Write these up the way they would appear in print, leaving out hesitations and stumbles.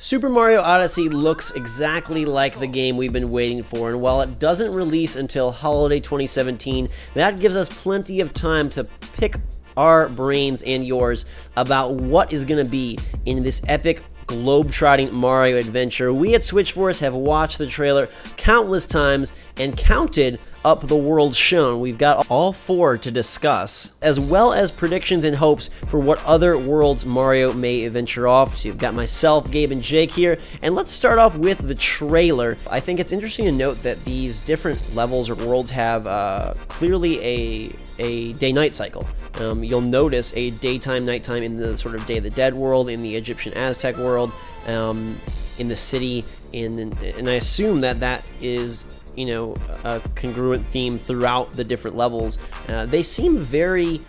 Super Mario Odyssey looks exactly like the game we've been waiting for, and while it doesn't release until holiday 2017, that gives us plenty of time to pick our brains and yours about what is going to be in this epic globe-trotting Mario adventure. We at Switchforce have watched the trailer countless times and counted up the worlds shown. We've got all 4 to discuss, as well as predictions and hopes for what other worlds Mario may venture off to. We've got myself, Gabe, and Jake here, and let's start off with the trailer. I think it's interesting to note that these different levels or worlds have clearly a day-night cycle. You'll notice a daytime, nighttime in the sort of Day of the Dead world, in the Egyptian Aztec world, in the city, and I assume that is, you know, a congruent theme throughout the different levels. They seem very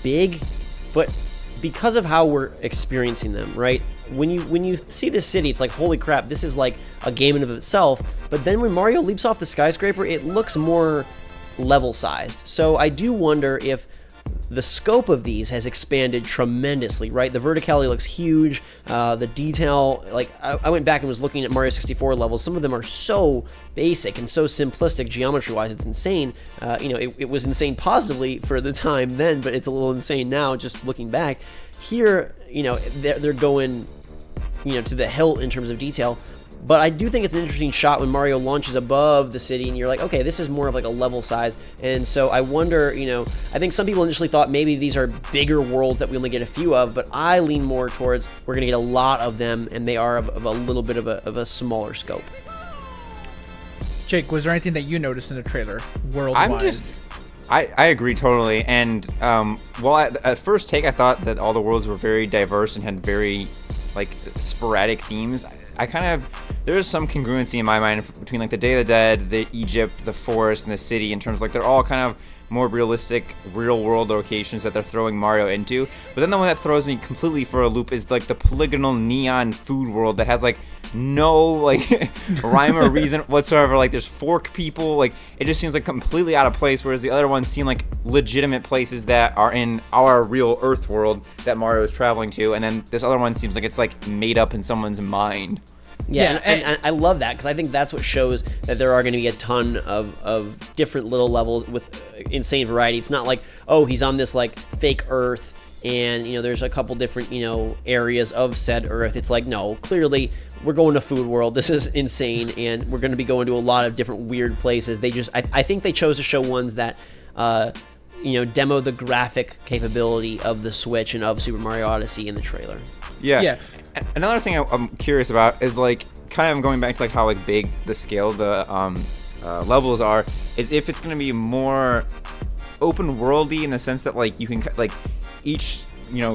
big, but because of how we're experiencing them, right? When you see this city, it's like, holy crap, this is like a game in of itself. But then when Mario leaps off the skyscraper, it looks more level-sized. So I do wonder if the scope of these has expanded tremendously, right? The verticality looks huge. The detail, like I went back and was looking at Mario 64 levels. Some of them are so basic and so simplistic geometry-wise. It's insane. It was insane positively for the time then, but it's a little insane now just looking back. Here, they're going, to the hilt in terms of detail. But I do think it's an interesting shot when Mario launches above the city and you're like, okay, this is more of like a level size. And so I wonder, I think some people initially thought maybe these are bigger worlds that we only get a few of, but I lean more towards we're going to get a lot of them and they are of a little bit of a smaller scope. Jake, was there anything that you noticed in the trailer world-wise? I agree totally. And, at first take, I thought that all the worlds were very diverse and had very, sporadic themes. There's some congruency in my mind between the Day of the Dead, the Egypt, the forest, and the city in terms of they're all kind of more realistic, real world locations that they're throwing Mario into. But then the one that throws me completely for a loop is the polygonal neon food world that has no rhyme or reason whatsoever. There's fork people, it just seems completely out of place, whereas the other ones seem like legitimate places that are in our real Earth world that Mario is traveling to, and then this other one seems like it's made up in someone's mind. Yeah, and I love that because I think that's what shows that there are going to be a ton of different little levels with insane variety. It's not like, oh, he's on this fake Earth and there's a couple different areas of said Earth. It's no, clearly we're going to Food World. This is insane, and we're going to be going to a lot of different weird places. I think they chose to show ones that demo the graphic capability of the Switch and of Super Mario Odyssey in the trailer. Yeah. Another thing I'm curious about is kind of going back to how big the scale the levels are, is if it's going to be more open worldy in the sense that you can each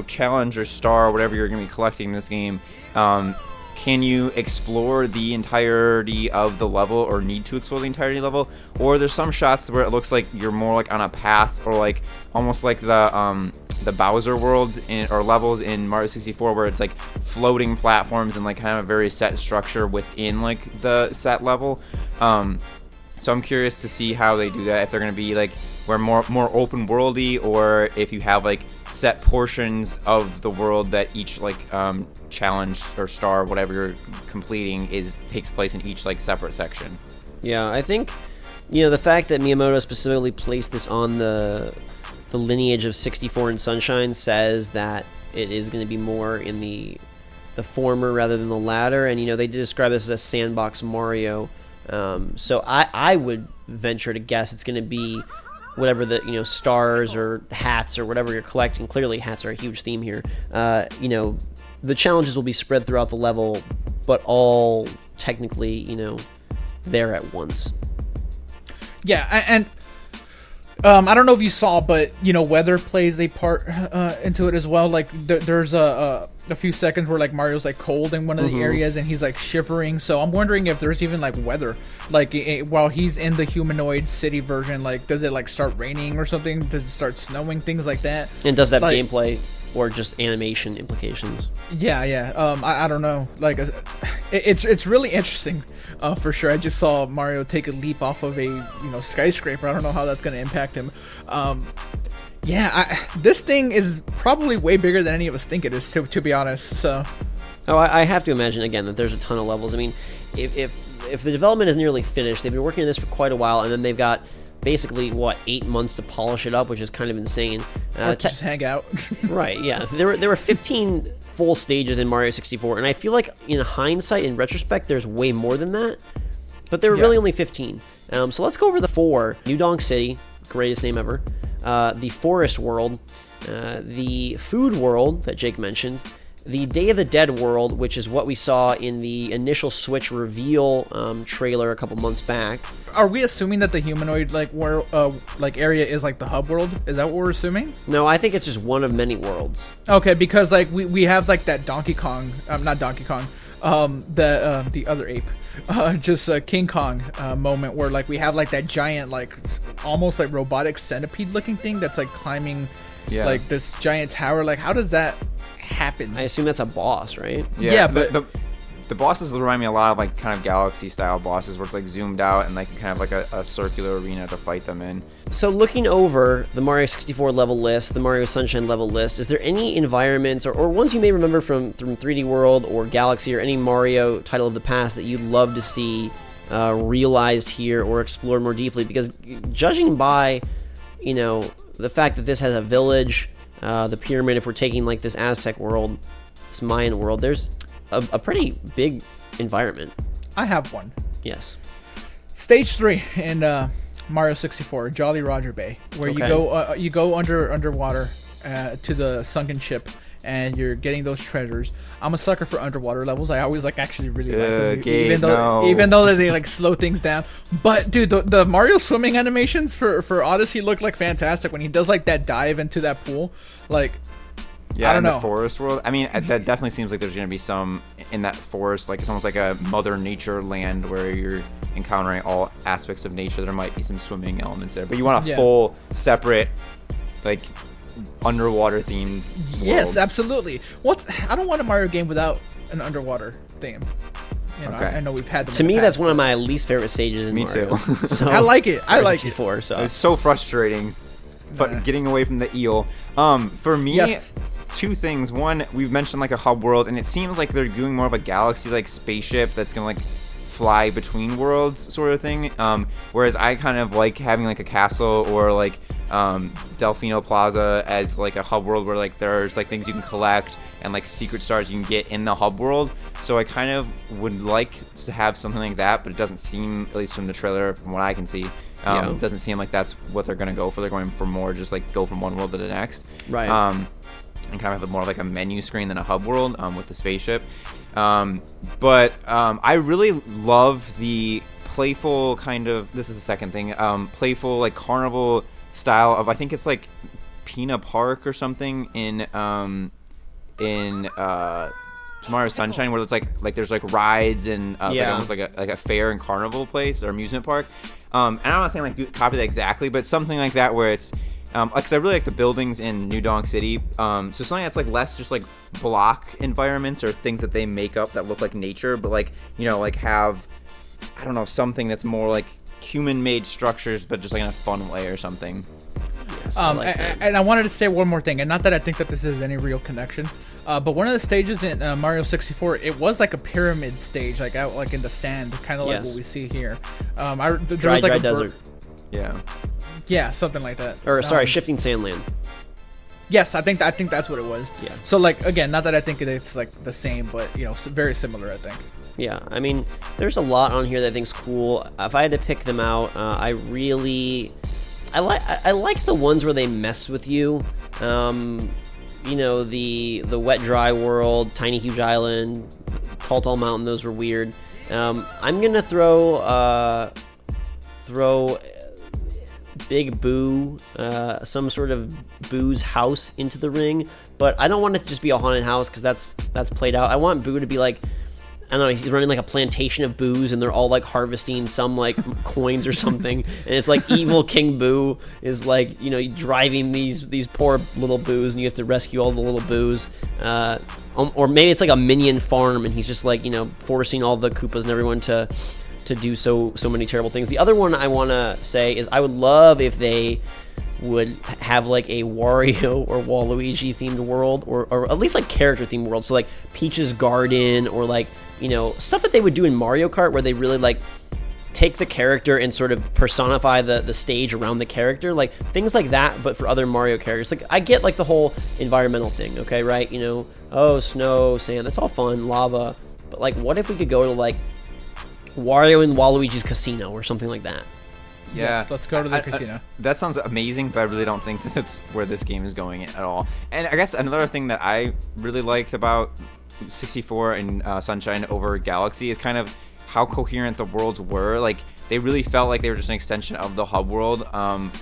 challenge or star or whatever you're going to be collecting in this game, can you explore the entirety of the level or need to explore the entirety of the level, or there's some shots where it looks like you're more on a path, or almost like the Bowser worlds or levels in Mario 64 where it's floating platforms and kind of a very set structure within the set level. So I'm curious to see how they do that, if they're going to be where more open worldy, or if you have set portions of the world that each challenge or star, whatever you're completing, takes place in each separate section. Yeah, I think the fact that Miyamoto specifically placed this on the lineage of 64 and Sunshine says that it is going to be more in the former rather than the latter. And they did describe this as a sandbox Mario. So I would venture to guess it's going to be whatever the stars or hats or whatever you're collecting. Clearly hats are a huge theme here. The challenges will be spread throughout the level, but all technically there at once. Yeah, and I don't know if you saw, but weather plays a part into it as well. There's a few seconds where Mario's cold in one of the areas and he's shivering. So I'm wondering if there's even weather, while he's in the humanoid city version. Does it start raining or something? Does it start snowing? Things like that. And does that gameplay or just animation implications? Yeah. I don't know. It's really interesting. For sure. I just saw Mario take a leap off of a skyscraper. I don't know how that's going to impact him. This thing is probably way bigger than any of us think it is, to be honest. So Oh, I have to imagine again that there's a ton of levels. I mean, if the development is nearly finished, they've been working on this for quite a while, and then they've got basically 8 months to polish it up, which is kind of insane. Or just hang out. Right? Yeah. There were 15 full stages in Mario 64, and I feel like in hindsight, in retrospect, there's way more than that. But there were really only 15. So let's go over the 4. New Donk City, greatest name ever. The Forest World, the Food World that Jake mentioned, the Day of the Dead world, which is what we saw in the initial Switch reveal trailer a couple months back. Are we assuming that the humanoid area is like the hub world? Is that what we're assuming? No, I think it's just one of many worlds. Okay, because like we have like that Donkey Kong, not Donkey Kong, the other ape, King Kong moment where like we have like that giant like almost like robotic centipede looking thing that's like climbing like this giant tower. Like how does that happen? I assume that's a boss, right? Yeah, but the bosses remind me a lot of like kind of Galaxy style bosses where it's like zoomed out and like kind of like a circular arena to fight them in. So looking over the Mario 64 level list, the Mario Sunshine level list, is there any environments or ones you may remember from 3D World or Galaxy or any Mario title of the past that you'd love to see realized here or explored more deeply? Because judging by, the fact that this has a village, the pyramid, if we're taking like this Aztec world, this Mayan world, there's a pretty big environment. I have one. Yes. Stage 3 in Mario 64, Jolly Roger Bay, where you go underwater to the sunken ship, and you're getting those treasures. I'm a sucker for underwater levels. I always actually really like them, even though they like slow things down. But dude, the Mario swimming animations for Odyssey look like fantastic when he does like that dive into that pool. Like, yeah, I don't know. The forest world. I mean, that definitely seems like there's going to be some in that forest. Like it's almost like a Mother Nature land where you're encountering all aspects of nature. There might be some swimming elements there, but you want a full separate, like, underwater themed world. Yes, absolutely. I don't want a Mario game without an underwater theme. I know we've had them. To me, that's one of my least favorite stages in Mario. Me too. So, I like it. I like 64, it. So it's so frustrating, but getting away from the eel. For me, two things. One, we've mentioned like a hub world, and it seems like they're doing more of a galaxy like spaceship that's gonna like fly between worlds sort of thing. Whereas I kind of like having like a castle or like Delfino Plaza as like a hub world where like there's like things you can collect and like secret stars you can get in the hub world. So I kind of would like to have something like that, but it doesn't seem, at least from the trailer, from what I can see, it doesn't seem like that's what they're gonna go for. They're going for more just like go from one world to the next. Right. And kind of have more of like a menu screen than a hub world with the spaceship. But I really love the playful kind of, this is the second thing, playful like carnival style of, I think it's like Pina Park or something in Mario Sunshine, where it's like there's like rides and like almost like a fair and carnival place or amusement park. And I'm not saying like copy that exactly, but something like that where it's because I really like the buildings in New Donk City. So something that's like less just like block environments or things that they make up that look like nature, but like like have, I don't know, something that's more like human-made structures, but just like in a fun way or something. Yes, and I wanted to say one more thing, and not that I think that this is any real connection, but one of the stages in Mario 64, it was like a pyramid stage, like out like in the sand, kind of like what we see here. There was like dry desert. Yeah, something like that. Or sorry, shifting sandland. Yes, I think that's what it was. Yeah. So like again, not that I think it's like the same, but very similar, I think. Yeah, I mean, there's a lot on here that I think's cool. If I had to pick them out, I like the ones where they mess with you. The wet dry world, tiny huge island, tall mountain. Those were weird. I'm gonna throw Big Boo, some sort of Boo's house into the ring, but I don't want it to just be a haunted house because that's played out. I want Boo to be like, I don't know, he's running like a plantation of Boos, and they're all like harvesting some like coins or something, and it's like evil King Boo is like driving these poor little Boos, and you have to rescue all the little Boos, or maybe it's like a minion farm, and he's just like forcing all the Koopas and everyone to do so many terrible things. The other one I want to say is I would love if they would have like a Wario or Waluigi themed world, or at least like character themed world. So like Peach's Garden, or like, you know, stuff that they would do in Mario Kart where they really like take the character and sort of personify the stage around the character, like things like that, but for other Mario characters. Like, I get like the whole environmental thing, okay, right? You know, oh, snow, sand, that's all fun, lava, but like, what if we could go to like Wario and Waluigi's casino or something like that? Yeah, yes, let's go to the casino. That sounds amazing, but I really don't think that's where this game is going at all. And I guess another thing that I really liked about 64 and Sunshine over Galaxy is kind of how coherent the worlds were. Like, they really felt like they were just an extension of the hub world,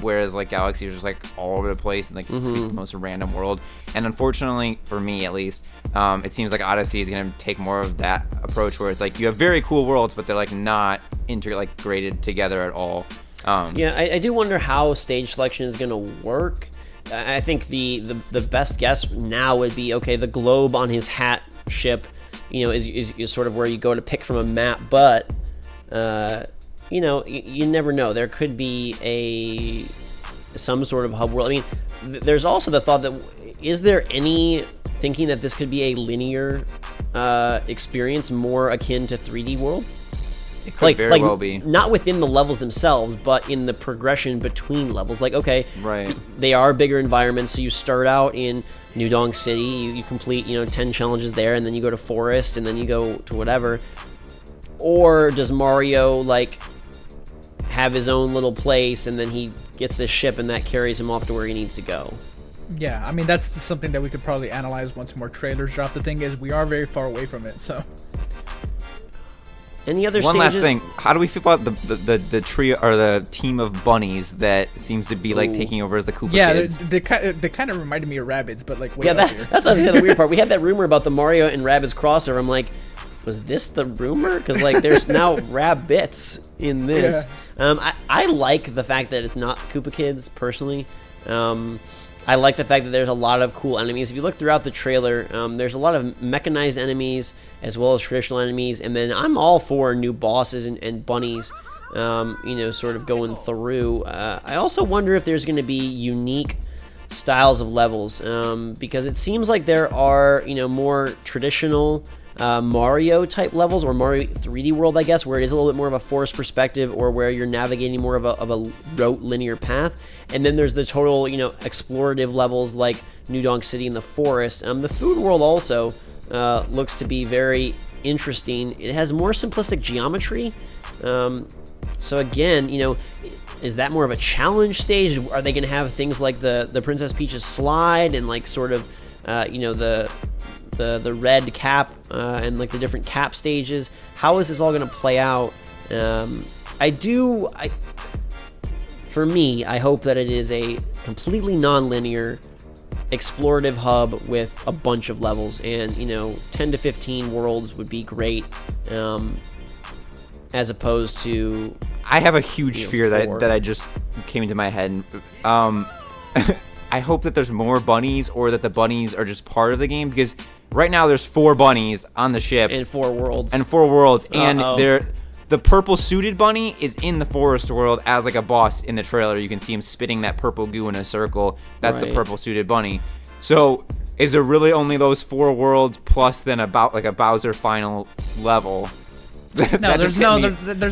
whereas like Galaxy was just like all over the place and like the most random world. And unfortunately, for me at least, it seems like Odyssey is going to take more of that approach, where it's like you have very cool worlds, but they're like not integrated together at all. Yeah, I do wonder how stage selection is going to work. I think the best guess now would be, okay, the globe on his hat ship, you know, is sort of where you go to pick from a map, but you know, you never know. There could be some sort of hub world. I mean, there's also the thought that, is there any thinking that this could be a linear experience more akin to 3D World? It could very well be. Not within the levels themselves, but in the progression between levels. Like, okay, right, they are bigger environments, so you start out in New Donk City, you complete, you know, 10 challenges there, and then you go to Forest, and then you go to whatever. Or does Mario, like, have his own little place, and then he gets this ship, and that carries him off to where he needs to go? Yeah, I mean, that's something that we could probably analyze once more trailers drop. The thing is, we are very far away from it, so... Any other One stages? last thing, how do we feel about the trio or the team of bunnies that seems to be like taking over as the Koopa kids? They kind of reminded me of Rabbids, but like way Yeah, out here. that's what I said, the weird part. We had that rumor about the Mario and Rabbids crossover. I'm like, was this the rumor? Because like, there's now Rabbits in this. Yeah. I like the fact that it's not Koopa Kids personally. I like the fact that there's a lot of cool enemies. If you look throughout the trailer, there's a lot of mechanized enemies as well as traditional enemies. And then I'm all for new bosses and bunnies, you know, sort of going through. I also wonder if there's going to be unique styles of levels, because it seems like there are, you know, more traditional Mario type levels, or Mario 3D World, I guess, where it is a little bit more of a forest perspective, or where you're navigating more of a rote linear path. And then there's the total, you know, explorative levels like New Donk City and the forest. The food world also looks to be very interesting. It has more simplistic geometry. So again, you know, is that more of a challenge stage? Are they going to have things like the Princess Peach's slide and like sort of, you know, the red cap and like the different cap stages? How is this all going to play out? For me, I hope that it is a completely non-linear explorative hub with a bunch of levels, and, you know, 10 to 15 worlds would be great, as opposed to... I have a huge fear 4. that I just came into my head. I hope that there's more bunnies, or that the bunnies are just part of the game, because right now there's 4 bunnies on the ship. And 4 worlds. And they're... The purple suited bunny is in the forest world as like a boss in the trailer. You can see him spitting that purple goo in a circle. That's the purple suited bunny. So is there really only those 4 worlds plus then about like a Bowser final level? No, there's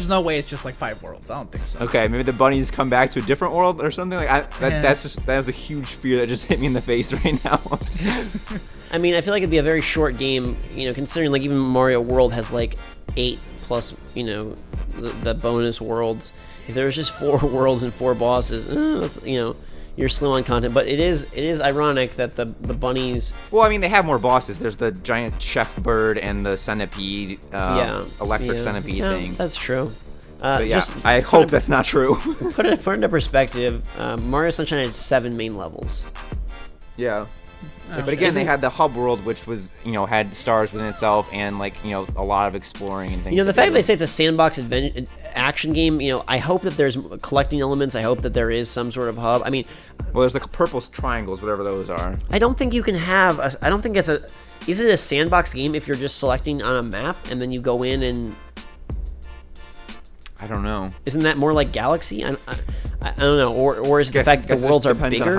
no way it's just like 5 worlds. I don't think so. Okay, maybe the bunnies come back to a different world or something like that. That is a huge fear that just hit me in the face right now. I mean, I feel like it'd be a very short game, you know, considering like even Mario World has like 8 plus, you know, the bonus worlds. If there was just 4 worlds and 4 bosses, that's, you know, you're slim on content. But it is ironic that the bunnies... Well, I mean, they have more bosses. There's the giant chef bird and the centipede, electric centipede thing. That's true. I hope that's not true. put it into perspective, Mario Sunshine had 7 main levels. Yeah. But again, they had the hub world, which was, you know, had stars within itself and, like, you know, a lot of exploring and things. You know, the fact that they say it's a sandbox action game, you know, I hope that there's collecting elements. I hope that there is some sort of hub. I mean... Well, there's the purple triangles, whatever those are. I don't think you can have... I don't think it's a... Is it a sandbox game if you're just selecting on a map and then you go in and... I don't know. Isn't that more like Galaxy? I don't know. Or is it the fact that the worlds are bigger? Depends on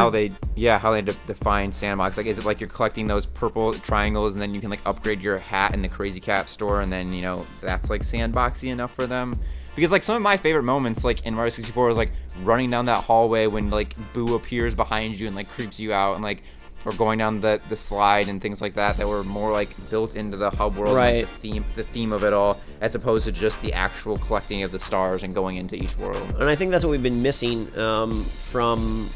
how they define sandbox. Like, is it like you're collecting those purple triangles and then you can like upgrade your hat in the Crazy Cat store and then, you know, that's like sandboxy enough for them? Because like some of my favorite moments like in Mario 64 was like running down that hallway when like Boo appears behind you and like creeps you out, and like or going down the slide and things like that were more like built into the hub world, right? Like the theme of it all, as opposed to just the actual collecting of the stars and going into each world. And I think that's what we've been missing from,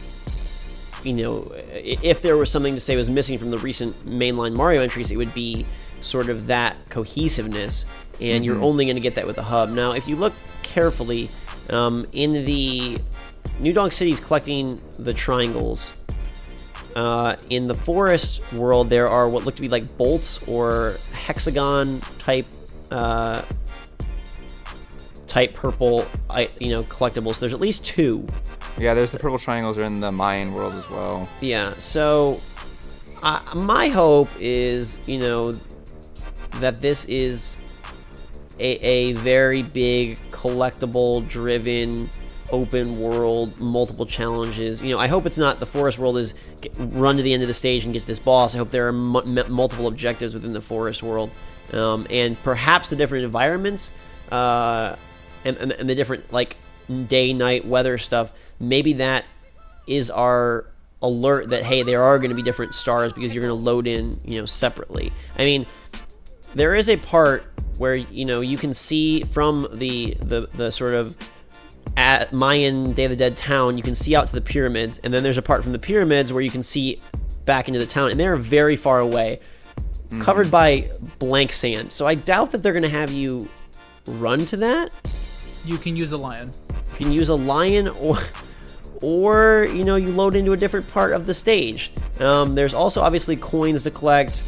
you know, if there was something to say was missing from the recent mainline Mario entries, it would be sort of that cohesiveness, and you're only going to get that with the hub. Now, if you look carefully, in the New Donk City's collecting the triangles. In the forest world, there are what look to be like bolts or hexagon type purple, collectibles. There's at least 2. Yeah, there's the purple triangles are in the Mayan world as well. Yeah, so my hope is, that this is a very big collectible driven open world, multiple challenges. I hope it's not the forest world is run to the end of the stage and get to this boss. I hope there are multiple objectives within the forest world, and perhaps the different environments, and the different like day, night, weather stuff. Maybe that is our alert that hey, there are going to be different stars because you're going to load in, separately. I mean, there is a part where you can see from the sort of at Mayan Day of the Dead town, you can see out to the pyramids, and then there's a part from the pyramids where you can see back into the town, and they're very far away, covered by blank sand. So I doubt that they're going to have you run to that. You can use a lion. You can use a lion, or you load into a different part of the stage. There's also obviously coins to collect.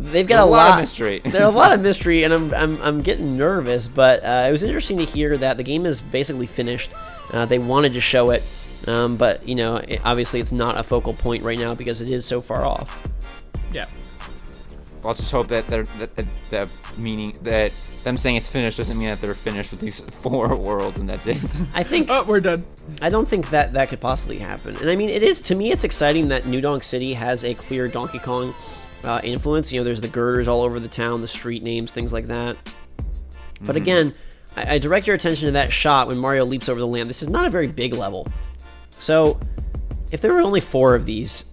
They've got a lot of mystery. There's a lot of mystery, and I'm getting nervous. But it was interesting to hear that the game is basically finished. They wanted to show it, but obviously it's not a focal point right now because it is so far off. Yeah. Well, let's just hope that that meaning that them saying it's finished doesn't mean that they're finished with these 4 worlds and that's it. I think. Oh, we're done. I don't think that could possibly happen. And I mean, it is, to me, it's exciting that New Donk City has a clear Donkey Kong influence. There's the girders all over the town, the street names, things like that. But again, I direct your attention to that shot when Mario leaps over the land. This is not a very big level. So, if there were only 4 of these,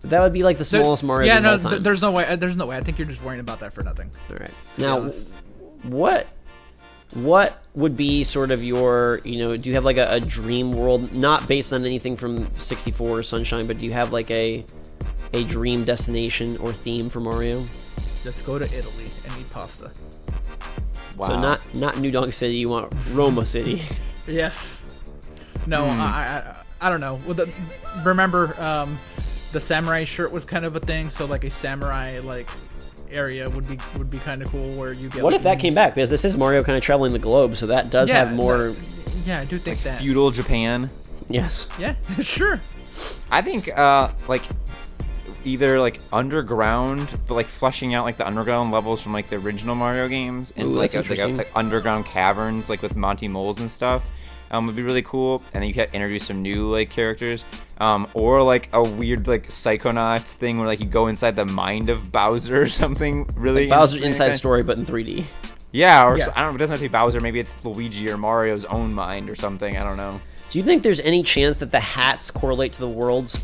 that would be like the smallest Mario game of all time. There's no way. There's no way. I think you're just worrying about that for nothing. All right. Now, what would be sort of your, do you have like a dream world, not based on anything from 64 or Sunshine, but do you have like a dream destination or theme for Mario? Let's go to Italy and eat pasta. Wow. So not New Donk City, you want Roma City. Yes. No, I don't know. Well, remember, the samurai shirt was kind of a thing, so like a samurai like area would be kind of cool where you get. What if that came back? Because this is Mario kind of traveling the globe, so that does have more. I do think that feudal Japan. Yes. Yeah, sure. I think like either like underground, but like fleshing out like the underground levels from like the original Mario games, and like underground caverns like with Monty Moles and stuff. Would be really cool, and then you could introduce some new like characters, or like a weird like Psychonauts thing where like you go inside the mind of Bowser or something really. Like Bowser's Inside Story, but in 3D. Yeah, or I don't know. It doesn't have to be Bowser. Maybe it's Luigi or Mario's own mind or something. I don't know. Do you think there's any chance that the hats correlate to the worlds?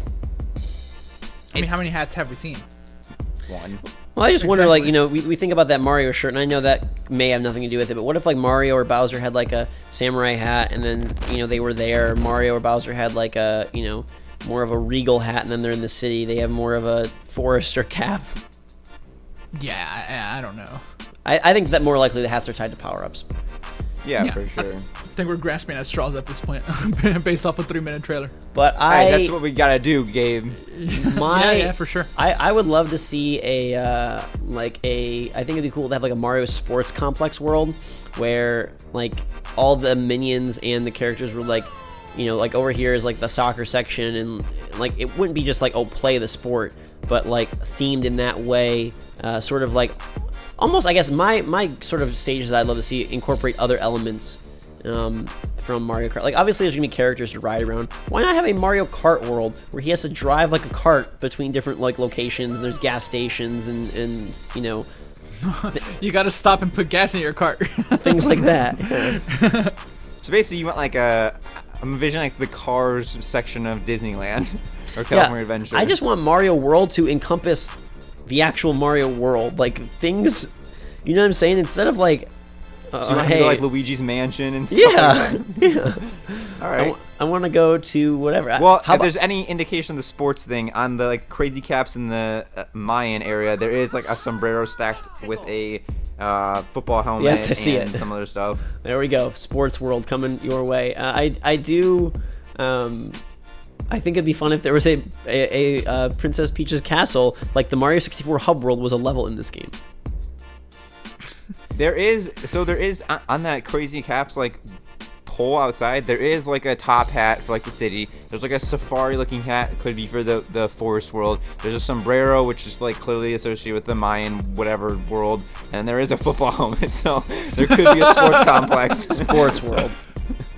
I mean, how many hats have we seen? 1. Well, I just wonder, like, we think about that Mario shirt, and I know that may have nothing to do with it, but what if, like, Mario or Bowser had, like, a samurai hat, and then, they were there, Mario or Bowser had, like, a, more of a regal hat, and then they're in the city, they have more of a forester cap? Yeah, I don't know. I think that more likely the hats are tied to power-ups. Yeah, for sure. I think we're grasping at straws at this point, based off a 3-minute trailer. But hey, that's what we gotta do, Gabe. Yeah, for sure. I would love to see I think it'd be cool to have like a Mario Sports Complex world where like all the minions and the characters were like, like over here is like the soccer section, and like it wouldn't be just like play the sport, but like themed in that way, sort of like almost, I guess, my sort of stages that I'd love to see incorporate other elements from Mario Kart. Like, obviously, there's gonna be characters to ride around. Why not have a Mario Kart world where he has to drive like a cart between different like locations, and there's gas stations and you know. You gotta stop and put gas in your cart. Things like that. So basically, you want like I'm envisioning like the Cars section of Disneyland or California Adventure. I just want Mario World to encompass the actual Mario World, like things. You know what I'm saying? Instead of like, so you want to go like Luigi's Mansion and stuff yeah, like that? yeah. All right. I want to go to whatever. Well, if there's any indication of the sports thing on the like crazy caps in the Mayan area, there is like a sombrero stacked with a football helmet. Yes, I see and it. some other stuff. There we go. Sports World coming your way. I do. I think it'd be fun if there was a Princess Peach's castle, like the Mario 64 hub world was a level in this game. There is on that crazy caps like pole outside. There is like a top hat for like the city. There's like a safari looking hat, could be for the forest world. There's a sombrero which is like clearly associated with the Mayan whatever world, and there is a football helmet. So there could be a sports complex. Sports World.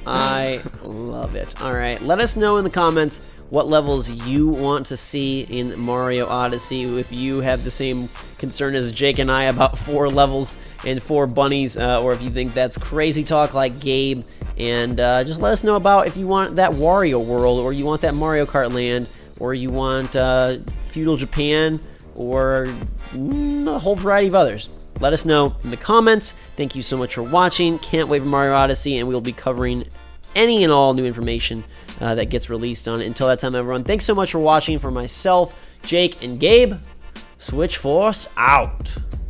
I love it. All right, let us know in the comments what levels you want to see in Mario Odyssey. If you have the same concern as Jake and I about 4 levels and 4 bunnies, or if you think that's crazy talk like Gabe. And just let us know about if you want that Wario world, or you want that Mario Kart land, or you want feudal Japan, or a whole variety of others. Let us know in the comments. Thank you so much for watching. Can't wait for Mario Odyssey, and we'll be covering any and all new information that gets released on it. Until that time, everyone, thanks so much for watching. For myself, Jake, and Gabe, Switch Force out.